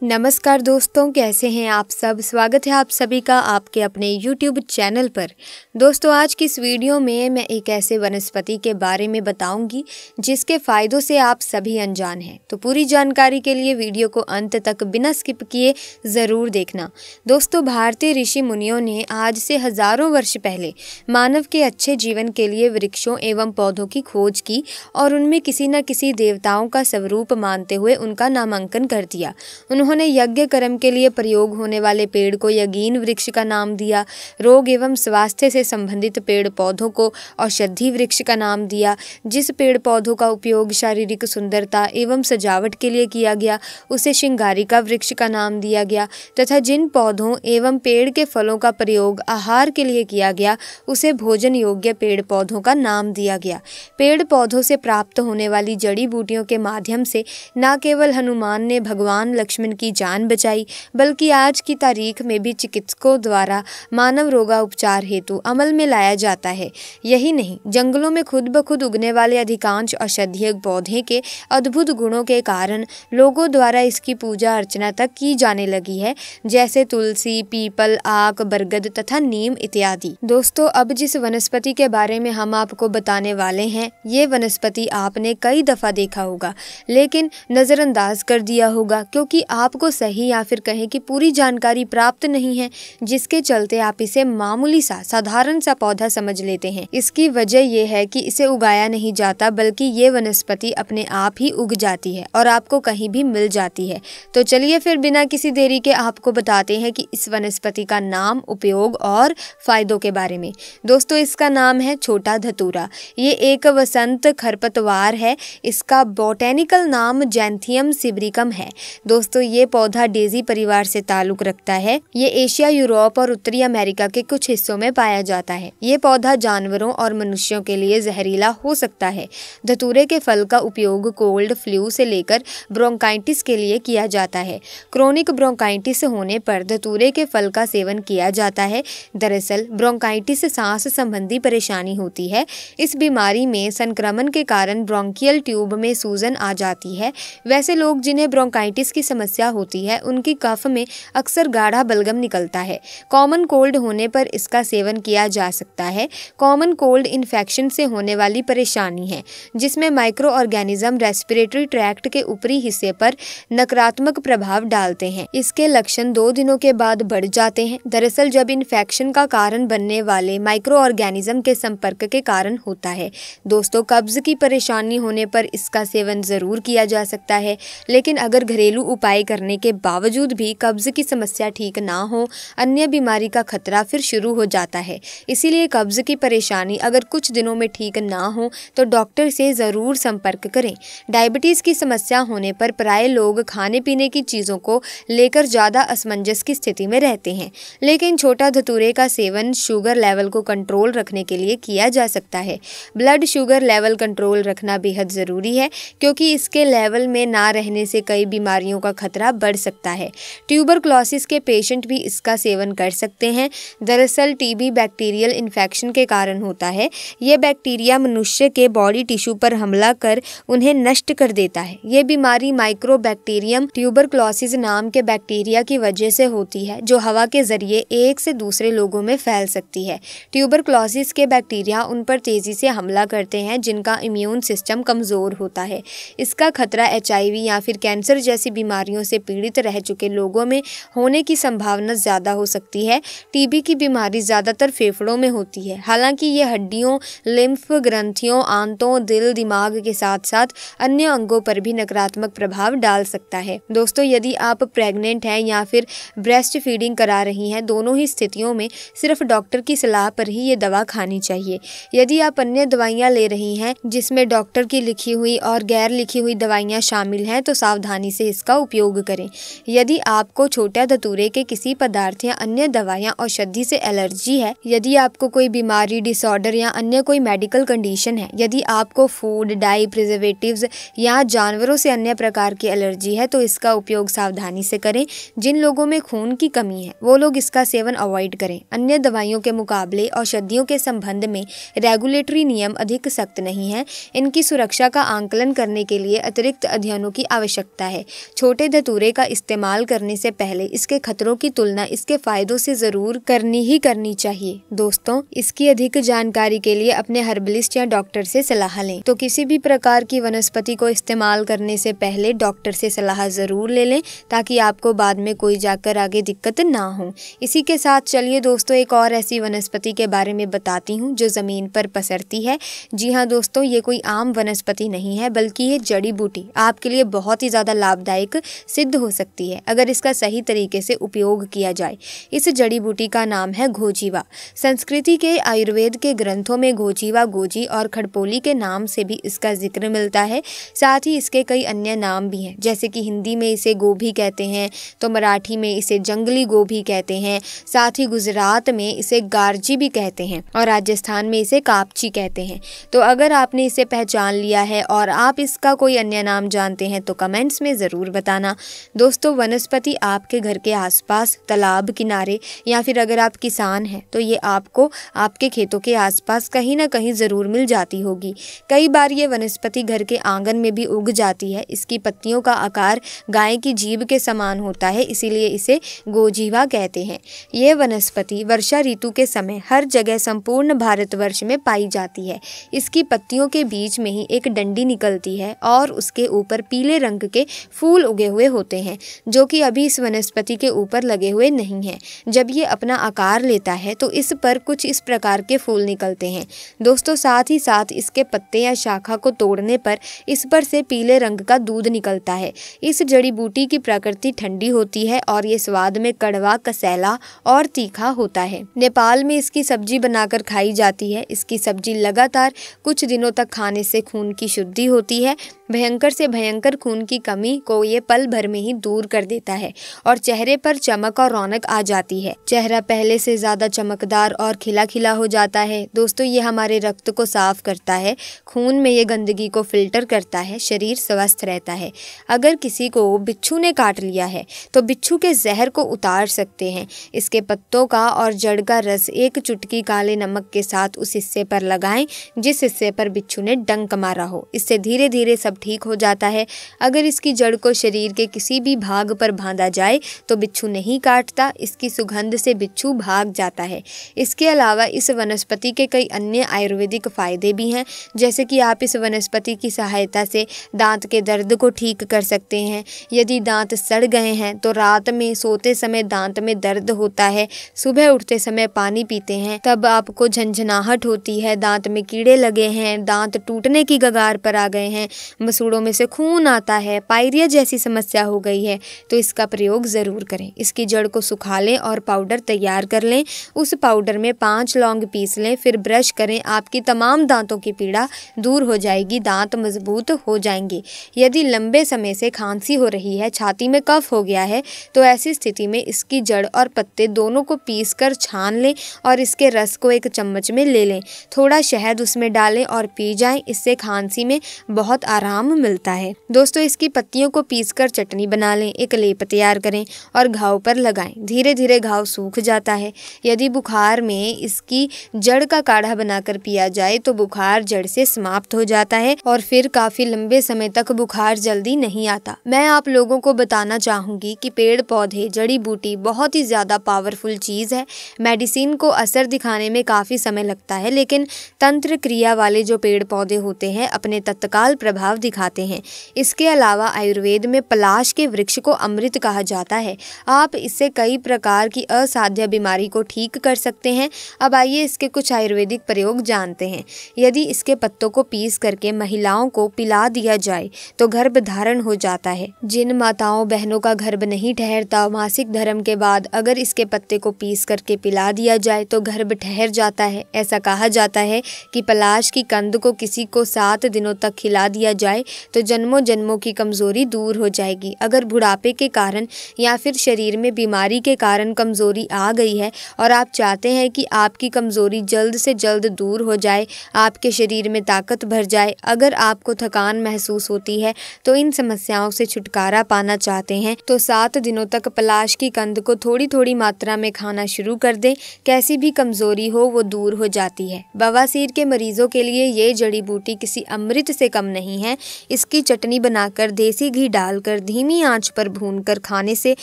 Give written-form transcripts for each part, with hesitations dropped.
नमस्कार दोस्तों, कैसे हैं आप सब। स्वागत है आप सभी का आपके अपने YouTube चैनल पर। दोस्तों, आज की इस वीडियो में मैं एक ऐसे वनस्पति के बारे में बताऊंगी जिसके फ़ायदों से आप सभी अनजान हैं। तो पूरी जानकारी के लिए वीडियो को अंत तक बिना स्किप किए ज़रूर देखना। दोस्तों, भारतीय ऋषि मुनियों ने आज से हज़ारों वर्ष पहले मानव के अच्छे जीवन के लिए वृक्षों एवं पौधों की खोज की और उनमें किसी न किसी देवताओं का स्वरूप मानते हुए उनका नामांकन कर दिया। उन्होंने यज्ञ कर्म के लिए प्रयोग होने वाले पेड़ को यज्ञीन वृक्ष का नाम दिया। रोग एवं स्वास्थ्य से संबंधित पेड़ पौधों को औषधि वृक्ष का नाम दिया। जिस पेड़ पौधों का उपयोग शारीरिक सुंदरता एवं सजावट के लिए किया गया उसे श्रृंगारिका वृक्ष का नाम दिया गया, तथा जिन पौधों एवं पेड़ के फलों का प्रयोग आहार के लिए किया गया उसे भोजन योग्य पेड़ पौधों का नाम दिया गया। पेड़ पौधों से प्राप्त होने वाली जड़ी बूटियों के माध्यम से न केवल हनुमान ने भगवान लक्ष्मण की जान बचाई, बल्कि आज की तारीख में भी चिकित्सकों द्वारा मानव रोगा उपचार हेतु अमल में लाया जाता है। यही नहीं, जंगलों में खुद ब खुद उगने वाले अधिकांश औषधीय पौधे के अद्भुत गुणों के कारण लोगों द्वारा इसकी पूजा अर्चना तक की जाने लगी है, जैसे तुलसी, पीपल, आक, बरगद तथा नीम इत्यादि। दोस्तों, अब जिस वनस्पति के बारे में हम आपको बताने वाले हैं, ये वनस्पति आपने कई दफा देखा होगा लेकिन नजरअंदाज कर दिया होगा, क्योंकि आपको सही या फिर कहें कि पूरी जानकारी प्राप्त नहीं है, जिसके चलते आप इसे मामूली सा साधारण सा पौधा समझ लेते हैं। इसकी वजह यह है कि इसे उगाया नहीं जाता, बल्कि ये वनस्पति अपने आप ही उग जाती है और आपको कहीं भी मिल जाती है। तो चलिए फिर बिना किसी देरी के आपको बताते हैं कि इस वनस्पति का नाम, उपयोग और फायदों के बारे में। दोस्तों, इसका नाम है छोटा धतूरा। ये एक वसंत खरपतवार है। इसका बॉटेनिकल नाम जैंथियम सिब्रिकम है। दोस्तों, ये पौधा डेजी परिवार से ताल्लुक रखता है। ये एशिया, यूरोप और उत्तरी अमेरिका के कुछ हिस्सों में पाया जाता है। ये पौधा जानवरों और मनुष्यों के लिए जहरीला हो सकता है। धतूरे के फल का उपयोग कोल्ड, फ्लू से लेकर ब्रोंकाइटिस के लिए किया जाता है। क्रोनिक ब्रोंकाइटिस होने पर धतूरे के फल का सेवन किया जाता है। दरअसल ब्रोंकाइटिस सांस संबंधी परेशानी होती है। इस बीमारी में संक्रमण के कारण ब्रोंकियल ट्यूब में सूजन आ जाती है। वैसे लोग जिन्हें ब्रोंकाइटिस की समस्या होती है उनकी कफ में अक्सर गाढ़ा बलगम निकलता है। कॉमन कोल्ड होने पर इसका सेवन किया जा सकता है। कॉमन कोल्ड इन्फेक्शन से होने वाली परेशानी है, जिसमें माइक्रो ऑर्गेनिज्म रेस्पिरेटरी ट्रैक्ट के ऊपरी हिस्से पर नकारात्मक प्रभाव डालते हैं। इसके लक्षण 2 दिनों के बाद बढ़ जाते हैं। दरअसल जब इन्फेक्शन का कारण बनने वाले माइक्रो ऑर्गेनिज्म के संपर्क के कारण होता है। दोस्तों, कब्ज की परेशानी होने पर इसका सेवन जरूर किया जा सकता है, लेकिन अगर घरेलू उपाय करने के बावजूद भी कब्ज की समस्या ठीक ना हो, अन्य बीमारी का खतरा फिर शुरू हो जाता है। इसीलिए कब्ज की परेशानी अगर कुछ दिनों में ठीक ना हो तो डॉक्टर से ज़रूर संपर्क करें। डायबिटीज़ की समस्या होने पर प्राय लोग खाने पीने की चीज़ों को लेकर ज़्यादा असमंजस की स्थिति में रहते हैं, लेकिन छोटा धतूरे का सेवन शुगर लेवल को कंट्रोल रखने के लिए किया जा सकता है। ब्लड शुगर लेवल कंट्रोल रखना बेहद ज़रूरी है, क्योंकि इसके लेवल में ना रहने से कई बीमारियों का खतरा बढ़ सकता है। ट्यूबरक्लोसिस के पेशेंट भी इसका सेवन कर सकते हैं। दरअसल टीबी बैक्टीरियल इन्फेक्शन के कारण होता है। ये बैक्टीरिया मनुष्य के बॉडी टिश्यू पर हमला कर उन्हें नष्ट कर देता है। ये बीमारी माइक्रोबैक्टीरियम ट्यूबरक्लोसिस नाम के बैक्टीरिया की वजह से होती है, जो हवा के जरिए एक से दूसरे लोगों में फैल सकती है। ट्यूबरक्लोसिस के बैक्टीरिया उन पर तेजी से हमला करते हैं जिनका इम्यून सिस्टम कमजोर होता है। इसका खतरा HIV या फिर कैंसर जैसी बीमारियों से पीड़ित रह चुके लोगों में होने की संभावना ज़्यादा हो सकती है। टीबी की बीमारी ज़्यादातर फेफड़ों में होती है, हालांकि ये हड्डियों, लिम्फ ग्रंथियों, आंतों, दिल, दिमाग के साथ साथ अन्य अंगों पर भी नकारात्मक प्रभाव डाल सकता है। दोस्तों, यदि आप प्रेग्नेंट हैं या फिर ब्रेस्ट फीडिंग करा रही हैं, दोनों ही स्थितियों में सिर्फ डॉक्टर की सलाह पर ही ये दवा खानी चाहिए। यदि आप अन्य दवाइयाँ ले रही हैं जिसमें डॉक्टर की लिखी हुई और गैर लिखी हुई दवाइयाँ शामिल हैं, तो सावधानी से इसका उपयोग करें। यदि आपको छोटा धतूरे के किसी पदार्थ या अन्य दवा या औषधि से एलर्जी है, यदि आपको कोई बीमारी, डिसऑर्डर या अन्य कोई मेडिकल कंडीशन है, यदि आपको फूड, डाई, प्रिजर्वेटिव्स या जानवरों से अन्य प्रकार की एलर्जी है, तो इसका उपयोग सावधानी से करें। जिन लोगों में खून की कमी है वो लोग इसका सेवन अवॉइड करें। अन्य दवाइयों के मुकाबले औषधियों के संबंध में रेगुलेटरी नियम अधिक सख्त नहीं है। इनकी सुरक्षा का आंकलन करने के लिए अतिरिक्त अध्ययनों की आवश्यकता है। छोटे धतूरे धतूरे का इस्तेमाल करने से पहले इसके खतरों की तुलना इसके फायदों से जरूर करनी चाहिए। दोस्तों, इसकी अधिक जानकारी के लिए अपने हर्बलिस्ट या डॉक्टर से सलाह लें। तो किसी भी प्रकार की वनस्पति को इस्तेमाल करने से पहले डॉक्टर से सलाह जरूर ले लें, ताकि आपको बाद में कोई जाकर आगे दिक्कत ना हो। इसी के साथ चलिए दोस्तों, एक और ऐसी वनस्पति के बारे में बताती हूँ जो जमीन पर पसरती है। जी हाँ दोस्तों, ये कोई आम वनस्पति नहीं है, बल्कि ये जड़ी बूटी आपके लिए बहुत ही ज्यादा लाभदायक सिद्ध हो सकती है अगर इसका सही तरीके से उपयोग किया जाए। इस जड़ी बूटी का नाम है घोजीवा। संस्कृति के आयुर्वेद के ग्रंथों में घोजीवा, गोजी और खड़पोली के नाम से भी इसका जिक्र मिलता है। साथ ही इसके कई अन्य नाम भी हैं, जैसे कि हिंदी में इसे गोभी कहते हैं, तो मराठी में इसे जंगली गोभी कहते हैं, साथ ही गुजरात में इसे गार्जी भी कहते हैं और राजस्थान में इसे कापची कहते हैं। तो अगर आपने इसे पहचान लिया है और आप इसका कोई अन्य नाम जानते हैं तो कमेंट्स में ज़रूर बताना। दोस्तों, वनस्पति आपके घर के आसपास, तालाब किनारे या फिर अगर आप किसान हैं तो ये आपको आपके खेतों के आसपास कहीं ना कहीं ज़रूर मिल जाती होगी। कई बार ये वनस्पति घर के आंगन में भी उग जाती है। इसकी पत्तियों का आकार गाय की जीभ के समान होता है, इसीलिए इसे गोजीवा कहते हैं। ये वनस्पति वर्षा ऋतु के समय हर जगह संपूर्ण भारतवर्ष में पाई जाती है। इसकी पत्तियों के बीच में ही एक डंडी निकलती है और उसके ऊपर पीले रंग के फूल उगे हुए होते हैं, जो कि अभी इस वनस्पति के ऊपर लगे हुए नहीं हैं। जब ये अपना आकार लेता है तो इस पर कुछ इस प्रकार के फूल निकलते हैं। दोस्तों, साथ ही साथ इसके पत्ते या शाखा को तोड़ने पर इस पर से पीले रंग का दूध निकलता है। इस जड़ी बूटी की प्रकृति ठंडी होती है और ये स्वाद में कड़वा, कसैला और तीखा होता है। नेपाल में इसकी सब्जी बनाकर खाई जाती है। इसकी सब्जी लगातार कुछ दिनों तक खाने से खून की शुद्धि होती है। भयंकर से भयंकर खून की कमी को ये पल भर में ही दूर कर देता है और चेहरे पर चमक और रौनक आ जाती है। चेहरा पहले से ज्यादा चमकदार और खिला खिला हो जाता है। दोस्तों, ये हमारे रक्त को साफ करता है, खून में ये गंदगी को फिल्टर करता है, शरीर स्वस्थ रहता है। अगर किसी को बिच्छू ने काट लिया है तो बिच्छू के जहर को उतार सकते हैं। इसके पत्तों का और जड़ का रस एक चुटकी काले नमक के साथ उस हिस्से पर लगाएं जिस हिस्से पर बिच्छू ने डंक मारा हो। इससे धीरे धीरे सब ठीक हो जाता है। अगर इसकी जड़ को शरीर के किसी भी भाग पर बांधा जाए तो बिच्छू नहीं काटता। इसकी सुगंध से बिच्छू भाग जाता है। इसके अलावा इस वनस्पति के कई अन्य आयुर्वेदिक फायदे भी हैं, जैसे कि आप इस वनस्पति की सहायता से दांत के दर्द को ठीक कर सकते हैं। यदि दांत सड़ गए हैं तो रात में सोते समय दांत में दर्द होता है, सुबह उठते समय पानी पीते हैं तब आपको झंझनाहट होती है, दांत में कीड़े लगे हैं, दांत टूटने की कगार पर आ गए हैं, मसूड़ों में से खून आता है, पायरिया जैसी समस्या हो गई है, तो इसका प्रयोग ज़रूर करें। इसकी जड़ को सुखा लें और पाउडर तैयार कर लें। उस पाउडर में 5 लौंग पीस लें, फिर ब्रश करें। आपकी तमाम दांतों की पीड़ा दूर हो जाएगी, दांत मजबूत हो जाएंगे। यदि लंबे समय से खांसी हो रही है, छाती में कफ हो गया है, तो ऐसी स्थिति में इसकी जड़ और पत्ते दोनों को पीस कर छान लें और इसके रस को एक चम्मच में ले लें। थोड़ा शहद उसमें डालें और पी जाएं। इससे खांसी में बहुत आराम मिलता है। दोस्तों, इसकी पत्तियों को पीसकर चटनी बना लें, एक लेप तैयार करें और घाव पर लगाएं। धीरे धीरे घाव सूख जाता है। यदि बुखार में इसकी जड़ का काढ़ा बनाकर पिया जाए तो बुखार जड़ से समाप्त हो जाता है और फिर काफी लंबे समय तक बुखार जल्दी नहीं आता। मैं आप लोगों को बताना चाहूंगी कि पेड़ पौधे, जड़ी बूटी बहुत ही ज्यादा पावरफुल चीज है। मेडिसिन को असर दिखाने में काफी समय लगता है, लेकिन तंत्र क्रिया वाले जो पेड़ पौधे होते हैं अपने तत्काल प्रभाव दिखाते हैं। इसके अलावा आयुर्वेद में पलाश के वृक्ष को अमृत कहा जाता है। आप इससे कई प्रकार की असाध्य बीमारी को ठीक कर सकते हैं। अब आइए इसके कुछ आयुर्वेदिक प्रयोग जानते हैं। यदि इसके पत्तों को पीस करके महिलाओं को पिला दिया जाए तो गर्भ धारण हो जाता है। जिन माताओं बहनों का गर्भ नहीं ठहरता, मासिक धर्म के बाद अगर इसके पत्ते को पीस करके पिला दिया जाए तो गर्भ ठहर जाता है। ऐसा कहा जाता है कि पलाश की कंद को किसी को 7 दिनों तक खिला दिया जाए तो जन्मों जन्मों की कमजोरी दूर हो जाएगी। अगर बुढ़ापे के कारण या फिर शरीर में बीमारी के कारण कमजोरी आ गई है और आप चाहते हैं कि आपकी कमजोरी जल्द से जल्द दूर हो जाए, आपके शरीर में ताकत भर जाए, अगर आपको थकान महसूस होती है तो इन समस्याओं से छुटकारा पाना चाहते हैं तो 7 दिनों तक पलाश की कंद को थोड़ी थोड़ी मात्रा में खाना शुरू कर दें। कैसी भी कमजोरी हो वो दूर हो जाती है। बवासीर के मरीजों के लिए ये जड़ी बूटी किसी अमृत से कम नहीं है। इसकी चटनी बनाकर देसी घी डालकर धीमी धीमी आंच पर भूनकर खाने से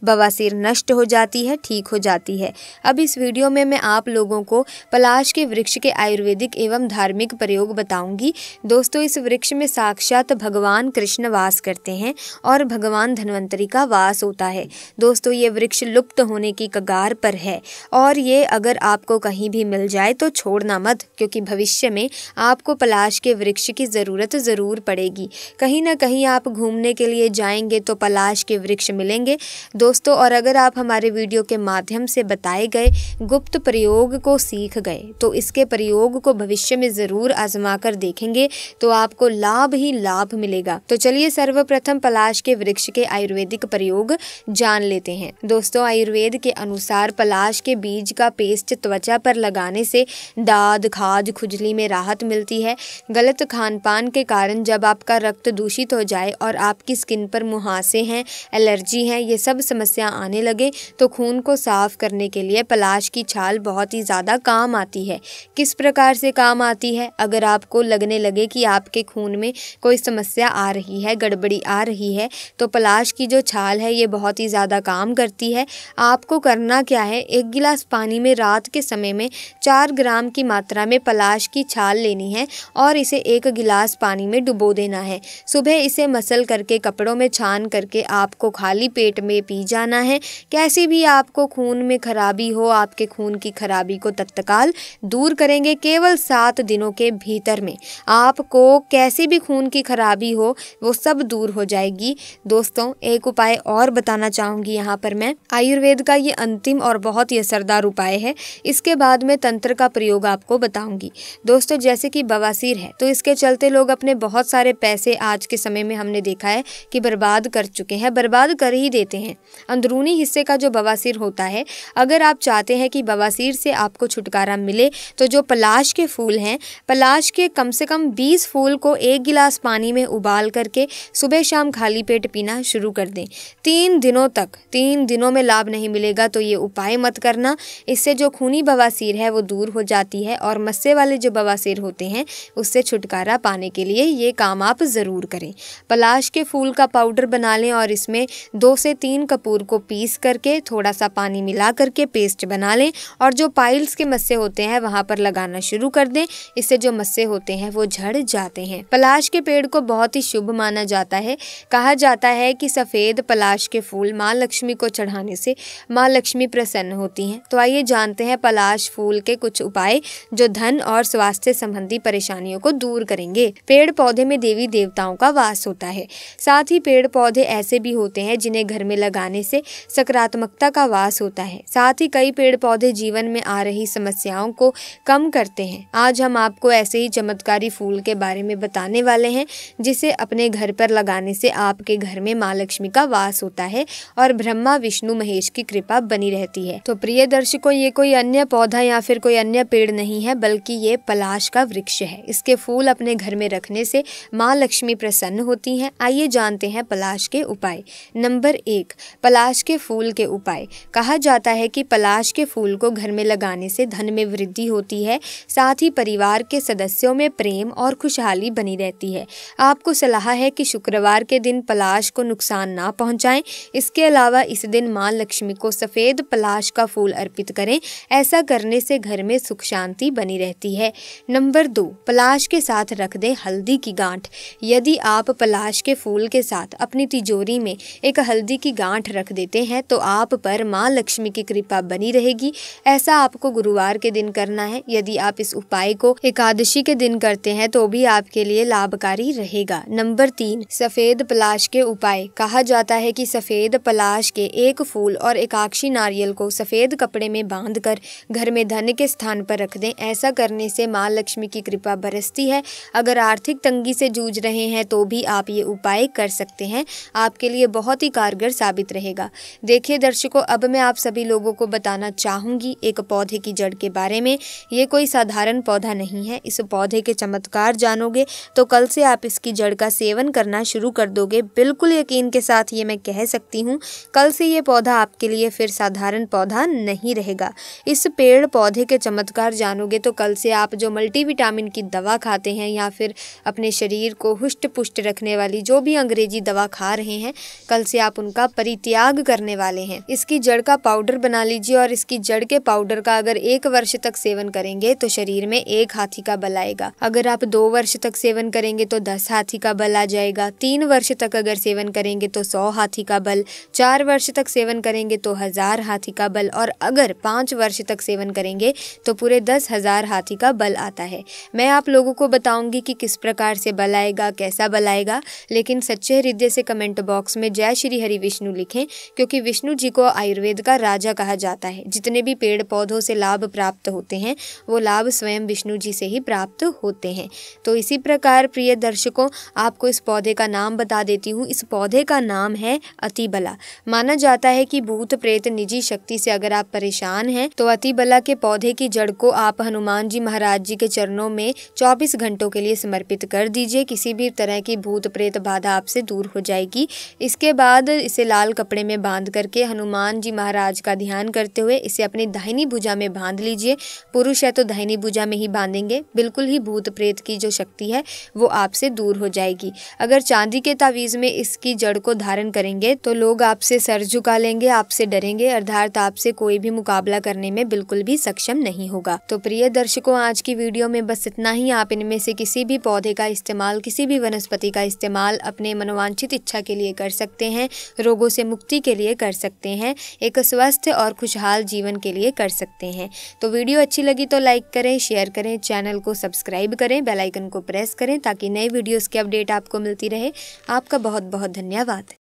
बवासीर नष्ट हो जाती है, ठीक हो जाती है। अब इस वीडियो में मैं आप लोगों को पलाश के वृक्ष के आयुर्वेदिक एवं धार्मिक प्रयोग बताऊंगी। दोस्तों, इस वृक्ष में साक्षात भगवान कृष्ण वास करते हैं और भगवान धन्वंतरी का वास होता है। दोस्तों, ये वृक्ष लुप्त होने की कगार पर है और ये अगर आपको कहीं भी मिल जाए तो छोड़ना मत, क्योंकि भविष्य में आपको पलाश के वृक्ष की ज़रूरत ज़रूर पड़ेगी। कहीं ना कहीं आप घूमने के लिए जाएंगे तो पलाश के वृक्ष मिलेंगे दोस्तों। और अगर आप हमारे वीडियो के माध्यम से बताए गए गुप्त प्रयोग को सीख गए तो इसके प्रयोग को भविष्य में ज़रूर आजमा कर देखेंगे तो आपको लाभ ही लाभ मिलेगा। तो चलिए सर्वप्रथम पलाश के वृक्ष के आयुर्वेदिक प्रयोग जान लेते हैं। दोस्तों, आयुर्वेद के अनुसार पलाश के बीज का पेस्ट त्वचा पर लगाने से दाद, खाज, खुजली में राहत मिलती है। गलत खान पान के कारण जब आपका रक्त दूषित हो जाए और आपकी स्किन पर मुहासे हैं, एलर्जी है, ये सब समस्या आने लगे तो खून को साफ करने के लिए पलाश की छाल बहुत ही ज़्यादा काम आती है। किस प्रकार से काम आती है? अगर आपको लगने लगे कि आपके खून में कोई समस्या आ रही है, गड़बड़ी आ रही है, तो पलाश की जो छाल है ये बहुत ही ज़्यादा काम करती है। आपको करना क्या है, 1 गिलास पानी में रात के समय में 4 ग्राम की मात्रा में पलाश की छाल लेनी है और इसे 1 गिलास पानी में डुबो देना है। सुबह इसे मसल करके कपड़ों में छान करके आपको खाली पेट में पी जाना है। कैसी भी आपको खून में खराबी हो, आपके खून की खराबी को तत्काल दूर करेंगे। केवल 7 दिनों के भीतर में आपको कैसी भी खून की खराबी हो वो सब दूर हो जाएगी। दोस्तों, एक उपाय और बताना चाहूँगी यहाँ पर मैं। आयुर्वेद का ये अंतिम और बहुत ही असरदार उपाय है। इसके बाद में तंत्र का प्रयोग आपको बताऊंगी। दोस्तों, जैसे कि बवासीर है तो इसके चलते लोग अपने बहुत सारे पैसे आज के समय में हमने देखा है कि बर्बाद कर चुके हैं, बर्बाद कर ही देते हैं। अंदरूनी हिस्से का जो बवासीर होता है, अगर आप चाहते हैं कि बवासीर से आपको छुटकारा मिले तो जो पलाश के फूल हैं, पलाश के कम से कम 20 फूल को 1 गिलास पानी में उबाल करके सुबह शाम खाली पेट पीना शुरू कर दें। 3 दिनों तक, 3 दिनों में लाभ नहीं मिलेगा तो ये उपाय मत करना। इससे जो खूनी बवासीर है वो दूर हो जाती है और मस्से वाले जो बवासीर होते हैं उससे छुटकारा पाने के लिए ये काम आप ज़रूर करें। पलाश के फूल का पाउडर बना लें और इसमें 2 से 3 कपूर को पीस करके थोड़ा सा पानी मिला करके पेस्ट बना लें और जो पाइल्स के मस्से होते हैं वहाँ पर लगाना शुरू कर दें। इससे जो मस्से होते हैं वो झड़ जाते हैं। पलाश के पेड़ को बहुत ही शुभ माना जाता है। कहा जाता है कि सफ़ेद पलाश के फूल माँ लक्ष्मी को चढ़ाने से माँ लक्ष्मी प्रसन्न होती हैं। तो आइए जानते हैं पलाश फूल के कुछ उपाय जो धन और स्वास्थ्य संबंधी परेशानियों को दूर करेंगे। पेड़ पौधे में देवी देवताओं का वास होता है। साथ ही पेड़ पौधे ऐसे भी होते हैं जिन्हें घर में लगाने से सकारात्मकता का वास होता है। साथ ही कई पेड़ पौधे जीवन में आ रही समस्याओं को कम करते हैं। आज हम आपको ऐसे ही चमत्कारी फूल के बारे में बताने वाले हैं जिसे अपने घर पर लगाने से आपके घर में माँ लक्ष्मी का वास होता है और ब्रह्मा विष्णु महेश की कृपा बनी रहती है। तो प्रिय दर्शकों, ये कोई अन्य पौधा या फिर कोई अन्य पेड़ नहीं है बल्कि ये पलाश का वृक्ष है। इसके फूल अपने घर में रखने से माँ लक्ष्मी प्रसन्न होती हैं। आइए जानते हैं पलाश के उपाय। नंबर 1, पलाश के फूल के उपाय। कहा जाता है कि पलाश के फूल को घर में लगाने से धन में वृद्धि होती है। साथ ही परिवार के सदस्यों में प्रेम और खुशहाली बनी रहती है। आपको सलाह है कि शुक्रवार के दिन पलाश को नुकसान ना पहुंचाएं। इसके अलावा इस दिन माँ लक्ष्मी को सफ़ेद पलाश का फूल अर्पित करें। ऐसा करने से घर में सुख शांति बनी रहती है। नंबर 2, पलाश के साथ रख दें हल्दी की गांठ। यदि आप पलाश के फूल के साथ अपनी तिजोरी में एक हल्दी की गांठ रख देते हैं तो आप पर माँ लक्ष्मी की कृपा बनी रहेगी। ऐसा आपको गुरुवार के दिन करना है। यदि आप इस उपाय को एकादशी के दिन करते हैं तो भी आपके लिए लाभकारी रहेगा। नंबर 3, सफ़ेद पलाश के उपाय। कहा जाता है कि सफ़ेद पलाश के एक फूल और एकाक्षी नारियल को सफ़ेद कपड़े में बांधकर घर में धन के स्थान पर रख दें। ऐसा करने से माँ लक्ष्मी की कृपा बरसती है। अगर आर्थिक तंगी से जूझ रहे हैं तो भी आप ये उपाय कर सकते हैं। आपके लिए बहुत ही कारगर साबित रहेगा। देखिए दर्शकों, अब मैं आप सभी लोगों को बताना चाहूँगी एक पौधे की जड़ के बारे में। ये कोई साधारण पौधा नहीं है। इस पौधे के चमत्कार जानोगे तो कल से आप इसकी जड़ का सेवन करना शुरू कर दोगे। बिल्कुल यकीन के साथ ये मैं कह सकती हूँ, कल से ये पौधा आपके लिए फिर साधारण पौधा नहीं रहेगा। इस पेड़ पौधे के चमत्कार जानोगे तो कल से आप जो मल्टीविटामिन की दवा खाते हैं या फिर अपने शरीर को हुष्ट पुष्ट रखने वाली जो भी अंग्रेजी दवा खा रहे हैं, कल से आप उनका परित्याग करने वाले हैं। इसकी जड़ का पाउडर बना लीजिए और इसकी जड़ के पाउडर का अगर 1 वर्ष तक सेवन करेंगे तो शरीर में 1 हाथी का बल आएगा। अगर आप 2 वर्ष तक सेवन करेंगे तो 10 हाथी का बल आ जाएगा। 3 वर्ष तक अगर सेवन करेंगे तो 100 हाथी का बल, 4 वर्ष तक सेवन करेंगे तो 1000 हाथी का बल, और अगर 5 वर्ष तक सेवन करेंगे तो पूरे 10,000 हाथी का बल आता है। मैं आप लोगों को बताऊंगी कि किस प्रकार से बल आएगा, कैसा बल आएगा, लेकिन सच्चे हृदय से कमेंट बॉक्स में जय श्री हरि विष्णु लिखें, क्योंकि विष्णु जी को आयुर्वेद का राजा कहा जाता है। जितने भी पेड़ पौधों से लाभ प्राप्त होते हैं वो लाभ स्वयं विष्णु जी से ही प्राप्त होते हैं। तो इसी प्रकार प्रिय दर्शकों, आपको इस पौधे का नाम बता देती हूँ। इस पौधे का नाम है अतिबला। माना जाता है कि भूत प्रेत निजी शक्ति से अगर आप परेशान हैं तो अतिबला के पौधे की जड़ को आप हनुमान जी महाराज जी के चरणों में 24 घंटों के लिए समर्पित कर दीजिए। किसी भी तरह की भूत प्रेत बाधा आपसे दूर हो जाएगी। इसके बाद इसे लाल कपड़े में बांध करके हनुमान जी महाराज का ध्यान करते हुए इसे अपनी दाहिनी भुजा में बांध लीजिए। पुरुष है तो दाहिनी भुजा में ही बांधेंगे, बिल्कुल ही भूत प्रेत की जो शक्ति है वो आपसे दूर हो जाएगी। अगर चांदी के तावीज में इसकी जड़ को धारण करेंगे तो लोग आपसे सर झुका लेंगे, आपसे डरेंगे, अर्थात आपसे कोई भी मुकाबला करने में बिल्कुल भी सक्षम नहीं होगा। तो प्रिय दर्शकों, आज की वीडियो में बस इतना ही। आप इनमें से किसी भी पौधे का इस्तेमाल, किसी भी वनस्पति का इस्तेमाल अपने मनोवांछित इच्छा के लिए कर सकते हैं, रोगों से मुक्ति के लिए कर सकते हैं, एक स्वस्थ और खुशहाल जीवन के लिए कर सकते हैं। तो वीडियो अच्छी लगी तो लाइक करें, शेयर करें, चैनल को सब्सक्राइब करें, बेल आइकन को प्रेस करें ताकि नए वीडियोस की अपडेट आपको मिलती रहे। आपका बहुत बहुत धन्यवाद।